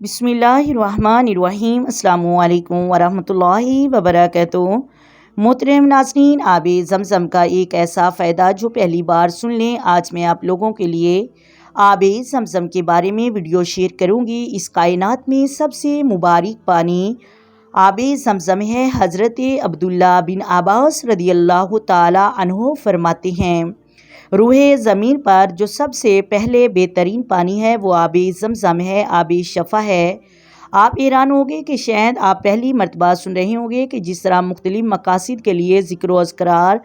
بسم اللہ الرحمن الرحیم۔ السلام علیکم ورحمۃ اللہ وبرکاتہ۔ محترم ناظرین، آب زمزم کا ایک ایسا فائدہ جو پہلی بار سن لیں، آج میں آپ لوگوں کے لیے آب زمزم کے بارے میں ویڈیو شیئر کروں گی۔ اس کائنات میں سب سے مبارک پانی آب زمزم ہے۔ حضرت عبداللہ بن عباس رضی اللہ تعالی عنہ فرماتے ہیں، روح زمین پر جو سب سے پہلے بہترین پانی ہے وہ آب زمزم ہے، آب شفا ہے۔ آپ حیران ہوگے کہ شاید آپ پہلی مرتبہ سن رہے ہوں گے کہ جس طرح مختلف مقاصد کے لیے ذکر و اذکار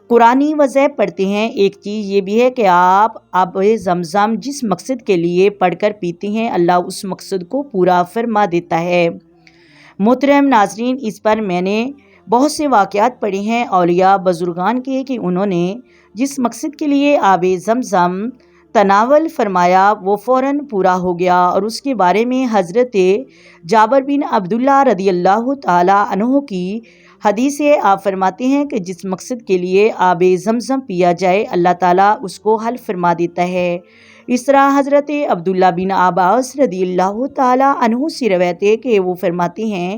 قرآنی وضع پڑھتے ہیں، ایک چیز یہ بھی ہے کہ آپ آب زمزم جس مقصد کے لیے پڑھ کر پیتے ہیں، اللہ اس مقصد کو پورا فرما دیتا ہے۔ محترم ناظرین، اس پر میں نے بہت سے واقعات پڑھے ہیں اولیاء بزرگان کے کہ انہوں نے جس مقصد کے لیے آب زمزم تناول فرمایا وہ فوراً پورا ہو گیا، اور اس کے بارے میں حضرت جابر بن عبداللہ رضی اللہ تعالی عنہ کی حدیث ہے۔ آپ فرماتے ہیں کہ جس مقصد کے لیے آب زمزم پیا جائے، اللہ تعالیٰ اس کو حل فرما دیتا ہے۔ اس طرح حضرت عبداللہ بن عباس رضی اللہ تعالی عنہ سے روایت ہے کہ وہ فرماتے ہیں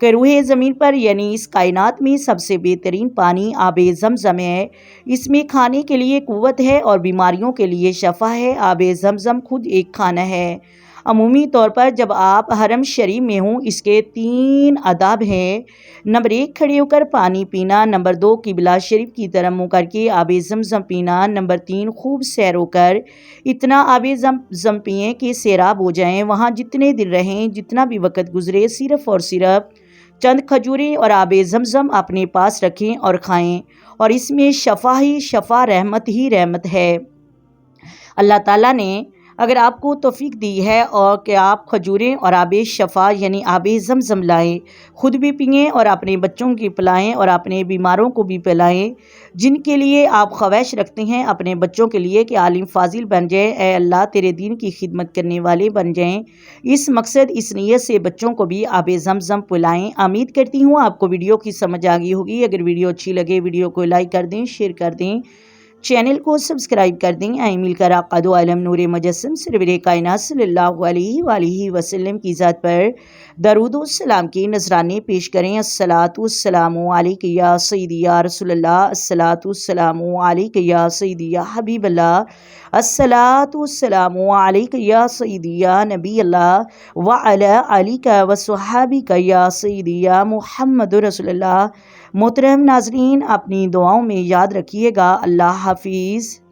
کہ روح زمین پر یعنی اس کائنات میں سب سے بہترین پانی آب زمزم ہے۔ اس میں کھانے کے لیے قوت ہے اور بیماریوں کے لیے شفا ہے۔ آب زمزم خود ایک کھانا ہے۔ عمومی طور پر جب آپ حرم شریف میں ہوں، اس کے 3 آداب ہیں۔ نمبر 1 کھڑے ہو کر پانی پینا، نمبر 2 قبلہ شریف کی طرف منہ کر کے آب زمزم پینا، نمبر 3 خوب سیر ہو کر اتنا آب زمزم پئیں کہ سیراب ہو جائیں۔ وہاں جتنے دن رہیں، جتنا بھی وقت گزرے، صرف اور صرف چند کھجوریں اور آب زمزم اپنے پاس رکھیں اور کھائیں، اور اس میں شفا ہی شفا، رحمت ہی رحمت ہے۔ اللہ تعالیٰ نے اگر آپ کو توفیق دی ہے اور کہ آپ کھجوریں اور آب شفا یعنی آب زمزم لائیں، خود بھی پئیں اور اپنے بچوں کی پلائیں اور اپنے بیماروں کو بھی پلائیں، جن کے لیے آپ خواہش رکھتے ہیں اپنے بچوں کے لیے کہ عالم فاضل بن جائیں، اے اللہ تیرے دین کی خدمت کرنے والے بن جائیں، اس مقصد اس نیت سے بچوں کو بھی آب زمزم پلائیں۔ امید کرتی ہوں آپ کو ویڈیو کی سمجھ آ گئی ہوگی۔ اگر ویڈیو اچھی لگے ویڈیو کو لائک کر دیں، شیئر کر دیں، چینل کو سبسکرائب کر دیں۔ آئیں مل کر آقا دو عالم نور مجسم سرور کائنات صلی اللہ علیہ وآلہ وسلم کی ذات پر درود و سلام کے نذرانے پیش کریں۔ الصلاۃ والسلام علیک یا سیدی یا رسول اللہ، الصلاۃ والسلام علیک یا سیدی یا حبیب اللہ، الصلاۃ والسلام علیک یا سیدی یا نبی اللہ وعلی آلک وصحابک یا سیدی یا محمد رسول اللہ۔ محترم ناظرین، اپنی دعاؤں میں یاد رکھیے گا۔ اللہ حافظ۔